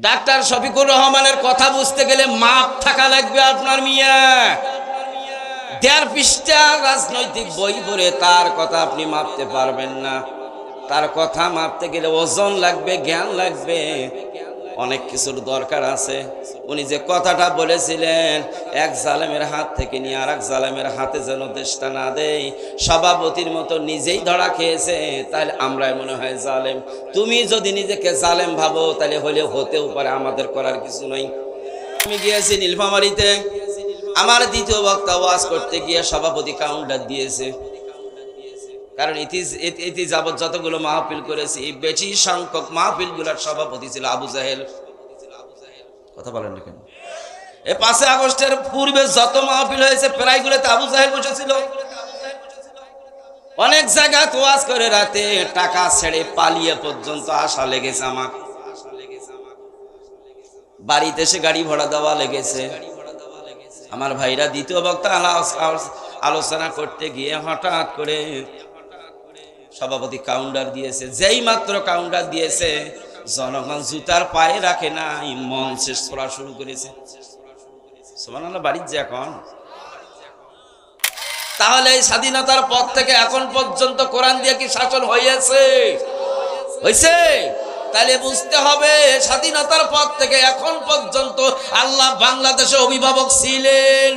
Doctor Shafiqur রহমানের কথা বুঝতে গেলে মাপ থাকা লাগবে আপনার মিয়া। 1.5 পৃষ্ঠা রাজনৈতিক বই পড়ে তার কথা আপনি মাপতে পারবেন না। তার কথা মাপতে গেলে ওজন লাগবে, জ্ঞান লাগবে, অনেক কিছুর দরকার আছে। উনি যে কথাটা বলেছিলেন, এক জালেমের হাত থেকে নিয়ে আর এক জালেমের হাতে যেন দেশটা না দেয়, সভাপতির মতো নিজেই ধরা খেয়েছে, তাহলে আমরাই মনে হয় জালেম। তুমি যদি নিজেকে জালেম ভাবো তাহলে হলে হতেও পারে, আমাদের করার কিছু নাই। আমি গিয়েছি নীলফামারীতে, আমার দ্বিতীয় বক্তা ওয়াজ করতে গিয়ে সভাপতি কাউন্টার দিয়েছে। কারণ ইতি যাবৎ যতগুলো মাহফিল করেছি, বেশি সংখ্যক মাহফিলগুলোর সভাপতি ছিল আবু জাহেল। কথা বলেন না কেন? 5 আগস্টের পূর্বে যত মাহফিল হয়েছে প্রায়গুলোতে আবু জাহেল বসেছিল। অনেক জায়গায় ওয়াজ করে রাতে টাকা ছেড়ে পালিয়ে পর্যন্ত আসা লেগেছে আমার। বাড়িতে এসে গাড়ি ভাড়া দেওয়া লেগেছে। আমার ভাইরা দ্বিতীয় বক্তা আলোচনা করতে গিয়ে হঠাৎ করে সভাপতি কাউন্টার দিয়েছে। যেই মাত্র কাউন্টার দিয়েছে, জনগণ জুতার পায়ে রাখে নাই, মঞ্চে ছোড়া শুরু করেছে। সুবহানাল্লাহ। বাড়ির যে এখন, তাহলে এই স্বাধীনতার পর থেকে এখন পর্যন্ত কোরআন দিয়ে কি শাসন হয়েছে? হয়েছে? তাহলে বুঝতে হবে স্বাধীনতার পর থেকে এখন পর্যন্ত আল্লাহ বাংলাদেশে অভিভাবক ছিলেন।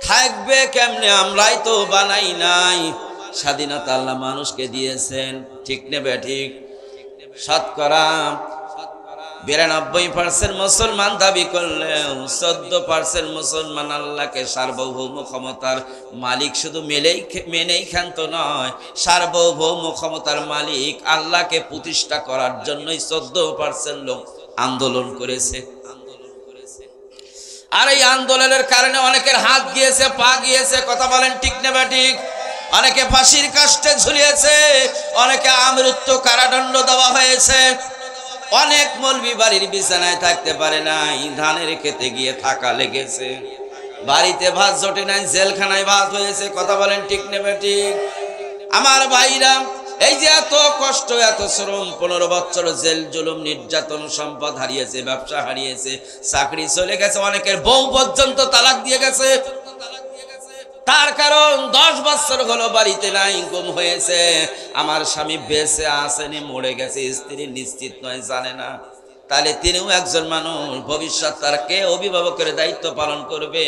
থাকবে কেমনে? আমরাই তো বানাই নাই। স্বাধীনতা আল্লাহ মানুষকে দিয়েছেন, ঠিক নেবে ঠিক? শতকরা 92% মুসলমান দাবি করলেও 14% মুসলমান আল্লাহকে সার্বভৌম ক্ষমতার মালিক শুধু মেনেই ক্ষান্ত নয়, সার্বভৌম ক্ষমতার মালিক আল্লাহকে প্রতিষ্ঠা করার জন্যই 14% লোক আন্দোলন করেছে। আর এই আন্দোলনের কারণে অনেকের হাত গিয়েছে, পা গিয়েছে। কথা বলেন ঠিক নেবে ঠিক? অনেকে ফাঁসির কাস্টে ঝুলিয়েছে, অনেকে আমৃত্যু কারাদণ্ড দেওয়া হয়েছে। অনেক মৌলবি বাড়ির বিছানায় থাকতে পারে নাই, ধানের খেতে গিয়ে থাকা লেগেছে। বাড়িতে ভাত জোটে নাই, জেলখানায় ভাত হয়েছে। কথা বলেন ঠিক নেবে ঠিক? আমার ভাইরা, এই যে এত কষ্ট, এত শ্রম, 15 বছর জেল জুলুম নির্যাতন, সম্পদ হারিয়েছে, ব্যবসা হারিয়েছে, চাকরি চলে গেছে, অনেকের বউ পর্যন্ত তালাক দিয়ে গেছে। তার কারণ 10 বছর হলো বাড়িতে নাই, গুম হয়েছে। আমার স্বামী বেঁচে আসেনি, মরে গেছে, স্ত্রী নিশ্চিত নয়, জানে না। তাহলে তিনিও একজন মানুষ, ভবিষ্যৎ তার কে অভিভাবকের দায়িত্ব পালন করবে?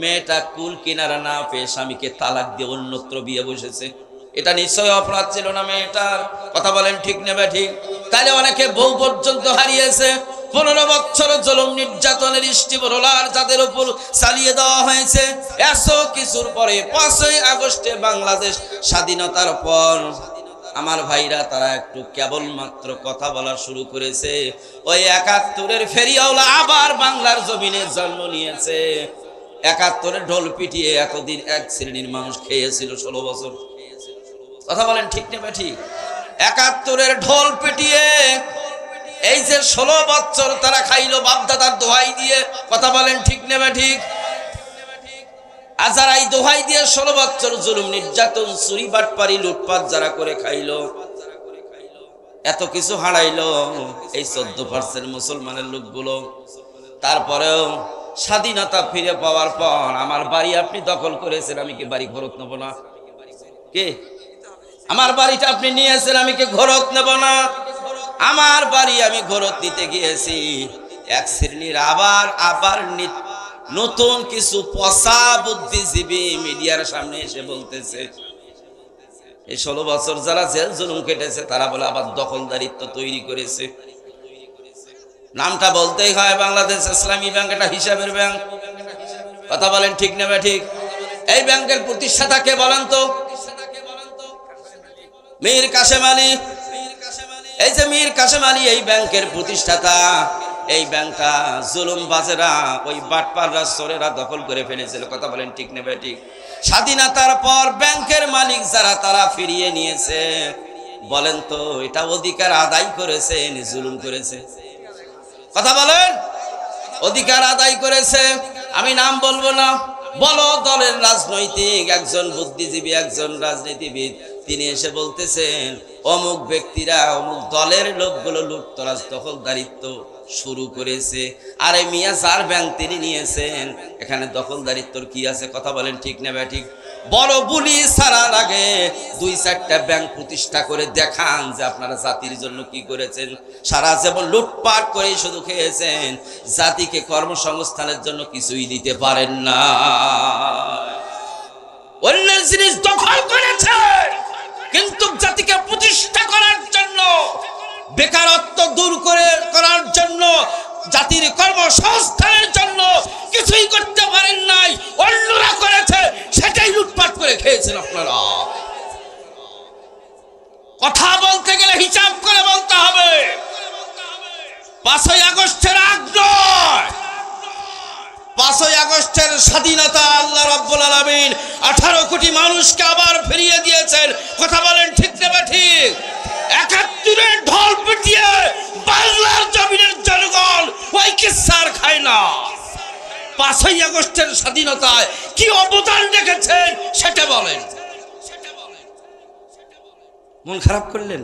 মেয়েটা কুল কিনারা না পেয়ে স্বামীকে তালাক দিয়ে অন্যত্র বিয়ে বসেছে। এটা নিশ্চয় অপরাধ ছিল না মেয়েটার? কথা বলেন ঠিক নেবে ঠিক? তাহলে অনেকে বউ পর্যন্ত হারিয়েছে। 15 বছর জুলুম নির্যাতনের স্টিমরোলার যাদের উপর চালিয়ে দেওয়া হয়েছে। এত কিছুর পরে 5ই আগস্টে বাংলাদেশ স্বাধীনতার পর আমার ভাইরা তারা একটু কেবলমাত্র কথা বলা শুরু করেছে। ওই 71-এর ফেরিওয়ালা আবার বাংলার জমিনে জন্ম নিয়েছে। 71-এর ঢোল পিটিয়ে এতদিন এক শ্রেণীর মানুষ খেয়েছিল 16 বছর। কথা বলেন ঠিক নেবে ঠিক? 71-এর ঢোল পিটিয়ে এই যে 16 বছর তারা খাইলো বাপদাদার দোহাই দিয়ে। কথা বলেন ঠিক নেবে ঠিক? আর যারা এই দোহাই দিয়ে 16 বছর জুলুম নির্যাতন, চুরি বাটপারি লুটপাট যারা করে খাইলো, এত কিছু হারাইলো এই 14% মুসলমানের লোকগুলো। তারপরেও স্বাধীনতা ফিরে পাওয়ার পর আমার বাড়ি আপনি দখল করেছেন, আমি কি বাড়ি ঘরত নেব না? কে? আমার বাড়িটা আপনি নিয়েছেন, আমি কি ঘরত নেব না? আমার বাড়ি আমি ঘরত নিতে গিয়েছি। এক শ্রেণীর আবার নতুন কিছু পচা বুদ্ধিজীবী মিডিয়ার সামনে এসে বলতেছে এই 16 বছর যারা জেল জুলুম কেটেছে তারা বলে আবার দখলদারিত্ব তৈরি করেছে। নামটা বলতেই হয়, বাংলাদেশ ইসলামী ব্যাংক একটা হিসাবের ব্যাংক। কথা বলেন ঠিক নেবে ঠিক? এই ব্যাংকের প্রতিষ্ঠাতা কে বলেন তো? মীর কাসেম আলী। এই যে মীর কাসেম আলী এই ব্যাংকের প্রতিষ্ঠাতা। এই ব্যাংকটা জুলুম বাজেরা, ওই বাটপাররা, চোরেরা দখল করে ফেলেছিল। কথা বলেন ঠিক নেবে ঠিক? স্বাধীনতার পর ব্যাংকের মালিক যারা তারা ফিরিয়ে নিয়েছে। বলেন তো এটা অধিকার আদায় করেছে না জুলুম করেছে? কথা বলেন। অধিকার আদায় করেছে। আমি নাম বলবো না, বলো দলের রাজনৈতিক একজন বুদ্ধিজীবী, একজন রাজনীতিবিদ, তিনি এসে বলতেছেন অমুক ব্যক্তিরা অমুক দলের লোকগুলো লুটতরাজ দখলদারিত্ব শুরু করেছে। আরে মিয়া, যার ব্যাংক তিনি নিয়েছেন, এখানে দখলদারিত্বর কি আছে? কথা বলেন ঠিক না ব্যাঠিক? বড় বুলি ছাড়ার আগে 2-4টা ব্যাংক প্রতিষ্ঠা করে দেখান যে আপনারা জাতির জন্য কি করেছেন। সারা জীবন লুটপাট করে শুধু খেয়েছেন, জাতিকে কর্মসংস্থানের জন্য কিছুই দিতে পারেন না। অন্যের জিনিস দখল করেছেন, কিন্তু জাতিকে প্রতিষ্ঠা করার জন্য, বেকারত্ব দূর করার জন্য, জাতির কর্মসংস্থানের জন্য কিছুই করতে পারেন নাই। অন্যরা করেছে, সেটাই লুটপাট করে খেয়েছেন আপনারা। কথা বলতে গেলে হিসাব করে বলতে হবে। 5ই আগস্টের আগ নয়, 5ই আগস্টের স্বাধীনতা আল্লাহ রাব্বুল আলামিন 18 কোটি মানুষকে আবার ফিরিয়ে দিয়েছেন। কথা বলেন ঠিক না ঠিক? 71-এর ঢোল পিটিয়ে বাংলার জমিনের জনগণ ওই কিচ্ছার খায় না। 5ই আগস্টের স্বাধীনতায় কি অবদান রেখেছেন সেটা বলেন। মন খারাপ করলেন?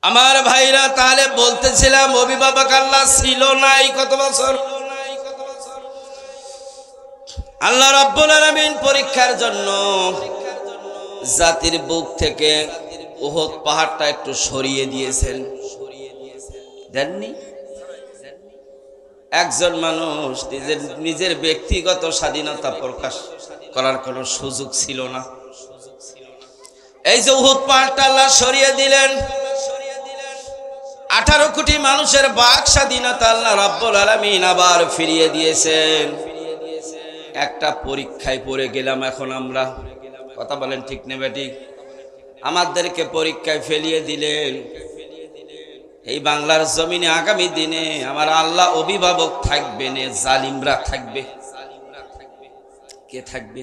আমার ভাইরা, তাহলে বলতেছিলাম অভিভাবক আল্লাহ ছিল নাই কত বছর? আল্লাহ রাব্বুল আলামিন পরীক্ষার জন্য জাতির বুক থেকে উহুদ পাহাড়টা একটু সরিয়ে দিয়েছেন, দেননি? একজন মানুষ নিজের ব্যক্তিগত স্বাধীনতা প্রকাশ করার কোনো সুযোগ ছিল না। এই যে উহুদ পাহাড়টা আল্লাহ সরিয়ে দিলেন, 18 কোটি মানুষের বাক স্বাধীনতা আল্লাহ রাব্বুল আলামিন আবার ফিরিয়ে দিয়েছেন। একটা পরীক্ষায় পড়ে গেলাম এখন আমরা। কথা বলেন ঠিক না বেঠিক? আমাদেরকে পরীক্ষায় ফেলিয়ে দিলেন। এই বাংলার জমিনে আগামী দিনে আমার আল্লাহ অভিভাবক থাকবে না, জালিমরা থাকবে। কে থাকবে?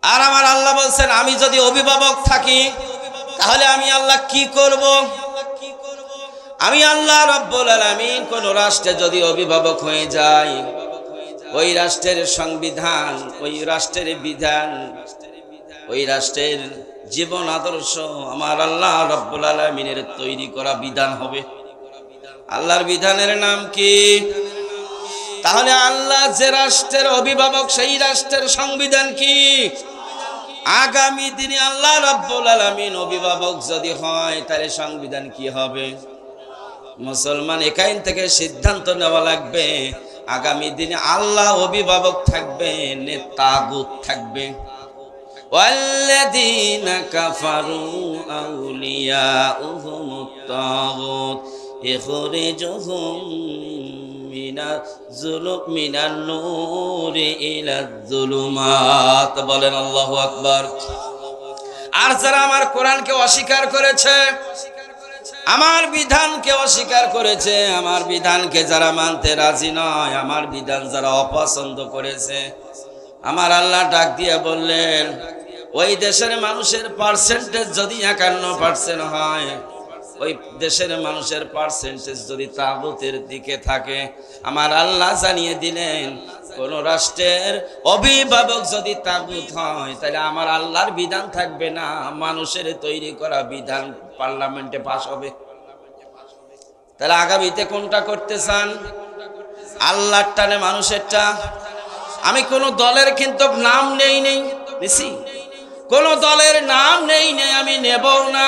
আর আমার আল্লাহ বলছেন, আমি যদি অভিভাবক থাকি তাহলে আমি আল্লাহ কি করব? আমি আল্লাহ রাব্বুল আলামিন কোন রাষ্ট্রে যদি অভিভাবক হয়ে যাই, ওই রাষ্ট্রের সংবিধান, ওই রাষ্ট্রের বিধান, ওই রাষ্ট্রের জীবন আদর্শ আমার আল্লাহ রাব্বুল আলামিনের তৈরি করা বিধান হবে। আল্লাহর বিধানের নাম কি? তাহলে আল্লাহ যে রাষ্ট্রের অভিভাবক, সেই রাষ্ট্রের সংবিধান কি? আগামী দিনে আল্লাহ রাব্বুল আলামিন অভিভাবক যদি হয়, তাহলে সংবিধান কি হবে? মুসলমান এখান থেকে সিদ্ধান্ত নেওয়া লাগবে, আগামী দিনে আল্লাহ অভিভাবক থাকবে না তাগুত থাকবে? ওয়াল্লাযীনা কাফারু আউলিয়াউহুমুত তাগুত ইখরিজুহুম মিনান নূরি ইলাজ যুলুমাত। বলেন আল্লাহু আকবার। আর যারা আমার কোরআনকে অস্বীকার করেছে, আমার বিধানকে অস্বীকার করেছে, আমার বিধানকে যারা মানতে রাজি নয়, আমার বিধান যারা অপছন্দ করেছে, আমার আল্লাহ ডাক দিয়ে বললেন, ওই দেশের মানুষের পার্সেন্টেজ যদি 51% হয়, ওই দেশের মানুষের পার্সেন্টেজ যদি তাগুতের দিকে থাকে, আমার আল্লাহ জানিয়ে দিলেন, কোন রাষ্ট্রের অভিভাবক যদি তাগুত হয়, তাহলে আমার আল্লাহর বিধান থাকবে না, মানুষের তৈরি করা বিধান পার্লামেন্টে পাস হবে। তাহলে আগামীতে কোনটা করতে চান? আল্লাহর টানে মানুষেরটা? আমি কোন দলের কিন্তু নাম নেই বেশি, কোন দলের নাম নেই, আমি নেবও না।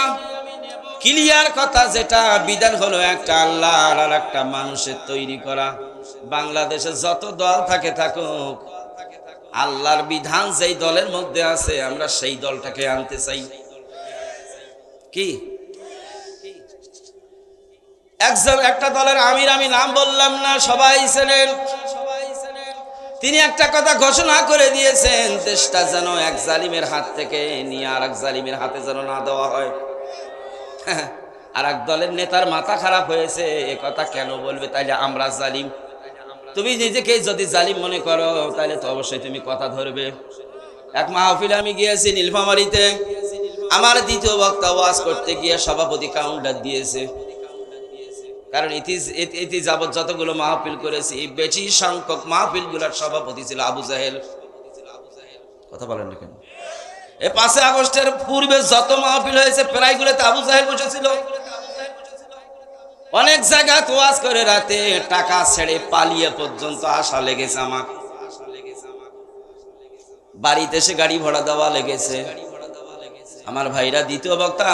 ক্লিয়ার কথা, যেটা বিধান হলো একটা আল্লাহ আর একটা মানুষের তৈরি করা। বাংলাদেশে যত দল থাকে থাকুক, আল্লাহর বিধান যেই দলের মধ্যে আছে, আমরা সেই দলটাকে আনতে চাই। কি একটা দলের আমির, আমি নাম বললাম না, সবাই চেনেন, তিনি একটা কথা ঘোষণা করে দিয়েছেন, দেশটা যেন এক জালিমের হাত থেকে নিয়ে আর এক জালিমের হাতে যেন না দেওয়া হয়। আর এক দলের নেতার মাথা খারাপ হয়েছে, এ কথা কেন বলবে? তাইলে আমরা জালিম। তুমি নিজেকে যদি জালিম মনে করো, তাহলে তো অবশ্যই তুমি কথা ধরবে। এক মাহফিলে আমি গিয়েছি নীলফামারীতে, আমার দ্বিতীয় বক্তা ওয়াজ করতে গিয়ে সভাপতি কাউন্টার দিয়েছে, কারণ ইতি যাবৎ যতগুলো মাহফিল করেছি, বেশি সংখ্যক মাহফিল গুলার সভাপতি ছিল আবু জাহেল। কথা বলেন না কেন? এই 5 আগস্টের পূর্বে যত মাহফিল হয়েছে প্রায়গুলোতে আবু জাহেল বসেছিল। অনেক জায়গায় ওয়াজ করে রাতে টাকা ছেড়ে পালিয়ে পর্যন্ত আসা লেগেছে। আমার বাড়িতে এসে গাড়ি ভাড়া দেওয়া লেগেছে। আমার ভাইরা দ্বিতীয় বক্তা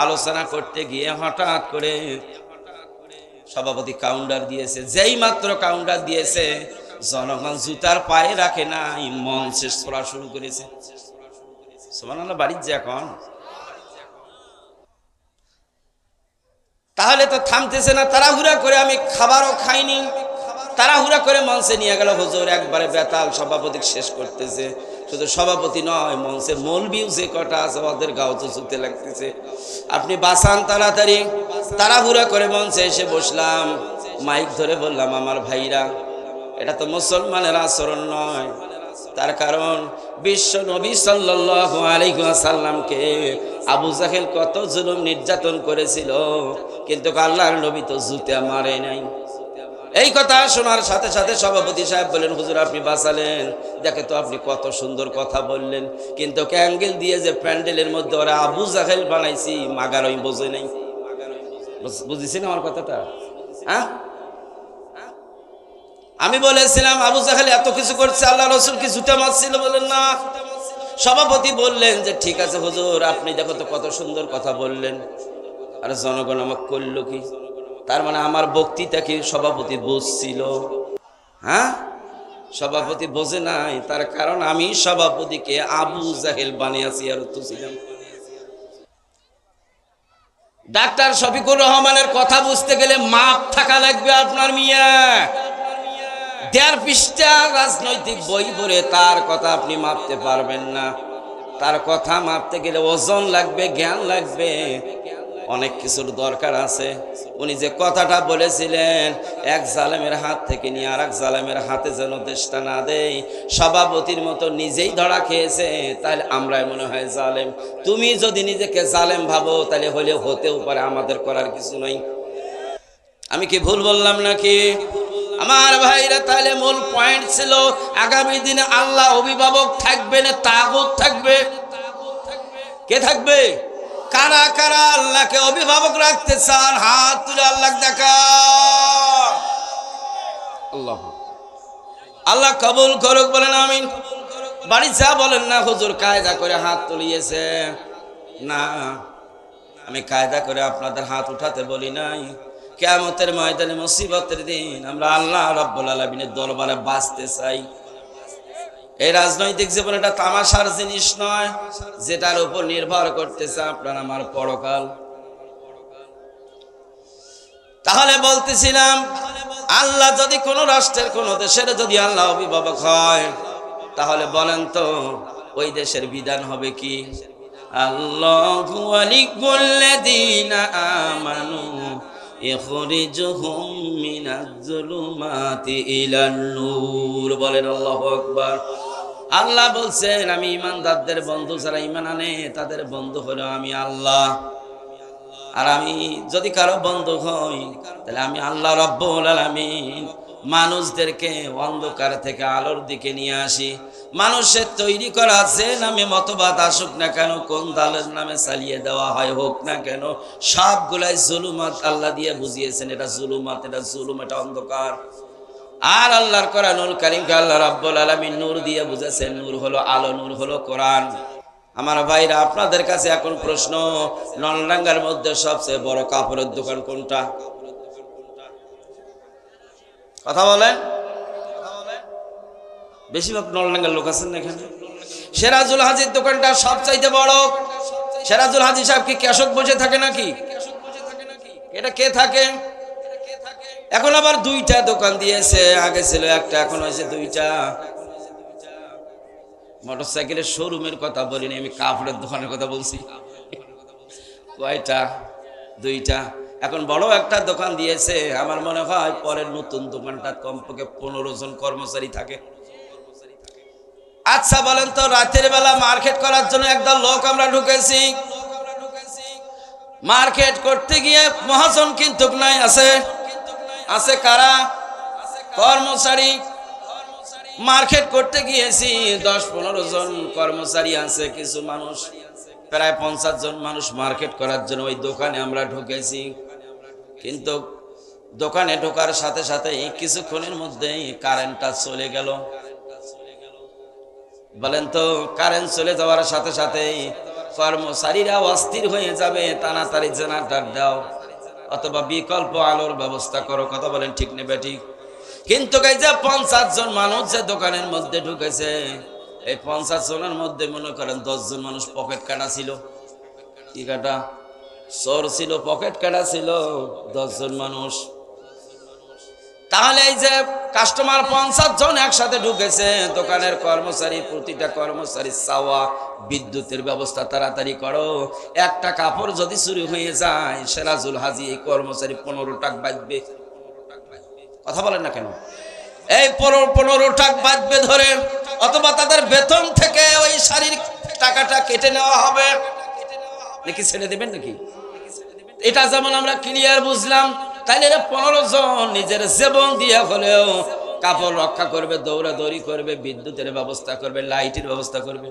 আলোচনা করতে গিয়ে হঠাৎ করে সভাপতি কাউন্টার দিয়েছে। যেই মাত্র কাউন্টার দিয়েছে জনগণ জুতার পায়ে রাখে নাই, মঞ্চে ছোড়া শুরু করেছে। সুবহানাল্লাহ। বাড়ির যে এখন তাহলে তো থামতেছে না। তাড়াহুড়া করে আমি খাবারও খাইনি, তাড়াহুড়া করে মঞ্চে নিয়ে গেল হুজুর। একবারে বেতাল সভাপতি শেষ করতেছে। শুধু সভাপতি নয়, মঞ্চে মৌলবীও যে কটা আছে ওদের গাও তো ছুতে লাগতেছে। আপনি বাসান তাড়াতাড়ি। তাড়াহুড়া করে মঞ্চে এসে বসলাম, মাইক ধরে বললাম, আমার ভাইরা, এটা তো মুসলমানের আচরণ নয়। তার কারণ বিশ্ব নবী সাল্লাল্লাহু আলাইহি ওয়াসাল্লামকে আবু জাহেল কত জুলুম নির্যাতন করেছিল, কিন্তু আল্লাহর নবী তো জুতা মারে নাই। এই কথা শোনার সাথে সাথে সভাপতি সাহেব বলেন, হুজুর আপনি বাঁচালেন। দেখে তো আপনি কত সুন্দর কথা বললেন, কিন্তু ক্যাঙ্গেল দিয়ে যে প্যান্ডেলের মধ্যে ওরা আবু জাহেল বানাইছি, মাগারই বোঝে নাই। বুঝেছেন আমার কথাটা? হ্যাঁ, আমি বলেছিলাম আবু জাহেল এত কিছু করছে, আল্লাহ রসুল কি জুতা মারছিল? বলেন না। সভাপতি বললেন যে ঠিক আছে হুজুর, আপনি দেখো তো কত সুন্দর কথা বললেন। আরে জনগণ আমাকে করলো কি? তার মানে আমার বক্তৃতা কি সভাপতি বুঝছিল? হ্যাঁ, সভাপতি বোঝে নাই। তার কারণ আমি সভাপতিকে আবু জাহেল বানিয়েছি আর তো ছিলাম। ডাক্তার শফিকুর রহমানের কথা বুঝতে গেলে মাপ থাকা লাগবে আপনার মিয়া। 1.5 পৃষ্ঠা রাজনৈতিক বই পড়ে তার কথা আপনি মাপতে পারবেন না। তার কথা মাপতে গেলে ওজন লাগবে, জ্ঞান লাগবে, অনেক কিছুর দরকার আছে। উনি যে কথাটা বলেছিলেন, এক জালেমের হাত থেকে নিয়ে আর এক জালেমের হাতে যেন দেশটা না দেয়, সভাপতির মতো নিজেই ধরা খেয়েছে। তাহলে আমরাই মনে হয় জালেম। তুমি যদি নিজেকে জালেম ভাবো তাহলে হলে হতেও পারে, আমাদের করার কিছু নাই। আমি কি ভুল বললাম নাকি? আমার ভাইরা, তাহলে মূল পয়েন্ট ছিল আগামী দিনে আল্লাহ অভিভাবক থাকবে না তাগুত থাকবে? কে থাকবে? কারা কারা আল্লাহকে অভিভাবক রাখতে চান? হাত তুলে আল্লাহ দেখা। আল্লাহ আল্লাহ কবুল করুক, বলেন আমিন। বাড়ি যা বলেন না হুজুর কায়দা করে হাত তুলিয়েছে। না, আমি কায়দা করে আপনাদের হাত উঠাতে বলি নাই। কিয়ামতের ময়দানে মুসিবতের দিন আমরা আল্লাহ রাব্বুল আলামিনের দরবারে বাঁচতে চাই। এই রাজনৈতিক জীবন এটা তামাশার জিনিস নয়, যেটার উপর নির্ভর করতেছে আপনার আমার পরকাল। তাহলে বলতেছিলাম, আল্লাহ যদি কোন রাষ্ট্রের কোন দেশের যদি আল্লাহ অভিভাবক হয়, তাহলে বলেন তো ওই দেশের বিধান হবে কি? আল্লাহু ওয়ালিয়ুল্লাযীনা আমানু ইখরিজুহুম মিনাজ-জুলুমাতি ইলান-নূর। বলেন আল্লাহু আকবার। আল্লাহ বলছেন, আমি ইমানদারদের বন্ধু, যারা ঈমান আনে তাদের বন্ধু হলো আমি আল্লাহ। আর আমি যদি কারো বন্ধু হই, তাহলে আমি আল্লাহ রাব্বুল আলামিন মানুষদেরকে অন্ধকার থেকে আলোর দিকে নিয়ে আসি। মানুষের তৈরি করা যে নামে মতবাদ আসুক না কেন, কোন দলের নামে চালিয়ে দেওয়া হয় হোক না কেন, সবগুলাই জুলুমাত আল্লাহ দিয়ে বুঝিয়েছেন। এটা জুলুমাত, এটা জুলুম, এটা অন্ধকার। আর আল্লাহর কোরআনুল কারীমকে আল্লাহ রাব্বুল আলামিন নূর দিয়ে বুঝেছেন। নূর হলো আলো, নূর হলো কোরআন। আমার ভাইরা, আপনাদের কাছে এখন প্রশ্ন, নলডাঙ্গার মধ্যে সবচেয়ে বড় কাপড়ের দোকান কোনটা? কথা বলেন। বেশিরভাগ নলডাঙ্গার লোক আছেন না এখানে। সেরাজুল হাজির দোকানটা সবচাইতে বড়। সেরাজুল হাজি সাহেব কি ক্যাশক বসে থাকে নাকি? এটা কে থাকে? এখন আবার 2টা দোকান দিয়েছে। আগে ছিল একটা, এখন হয়েছে 2টা। মোটরসাইকেলের শোরুমের কথা বলিনি, আমি কাপড়ের দোকানের কথা বলছি। কয়টা? 2টা। এখন বড় একটা দোকান দিয়েছে। আমার মনে হয় পরের নতুন দোকানটা কমপক্ষে 15 জন কর্মচারী থাকে। আচ্ছা বলেন তো, রাতের বেলা মার্কেট করার জন্য একদল লোক আমরা ঢুকেছি। মার্কেট করতে গিয়ে মহাজন কিন্তু নাই, আছে আছে কারা? কর্মচারী। মার্কেট করতে গিয়েছি, 10-15 জন কর্মচারী আছে, কিছু মানুষ, প্রায় 50 জন মানুষ মার্কেট করার জন্য ওই দোকানে আমরা ঢুকেছি। কিন্তু দোকানে ঢোকার সাথে সাথে কিছুক্ষণের মধ্যেই কারেন্টটা চলে গেল। বলেন তো, কারেন্ট চলে যাওয়ার সাথে সাথেই কর্মচারীরা অস্থির হয়ে যাবে, তাড়াতাড়ি জেনারেটর দাও অথবা বিকল্প আলোর ব্যবস্থা করো। কথা বলেন ঠিক নেবে ঠিক? কিন্তু এই যে 50 জন মানুষ যে দোকানের মধ্যে ঢুকেছে, এই 50 জনের মধ্যে মনে করেন 10 জন মানুষ পকেট কাটা ছিল। কি কাটা? চোর ছিল, পকেট কাটা ছিল 10 জন মানুষ। তাহলে এই যে কাস্টমার 50 জন একসাথে ঢুকেছে, দোকানের কর্মচারী, প্রতিটা কর্মচারী চাওয়া বিদ্যুতের ব্যবস্থা তাড়াতাড়ি করো। একটা কাপড় যদি চুরি হয়ে যায়, সেরাজুল হাজি এই কর্মচারী 15 টাকা বাঁচবে। কথা বলেন না কেন? এই 15 টাকা বাঁচবে ধরে, অথবা তাদের বেতন থেকে ওই শারীরিক টাকাটা কেটে নেওয়া হবে, নাকি ছেড়ে দেবেন নাকি? এটা যেমন আমরা ক্লিয়ার বুঝলাম, তাইলে এরা 15 জন নিজের জীবন দিয়ে হলেও কাপড় রক্ষা করবে, দৌড়াদৌড়ি করবে, বিদ্যুতের ব্যবস্থা করবে, লাইটের ব্যবস্থা করবে।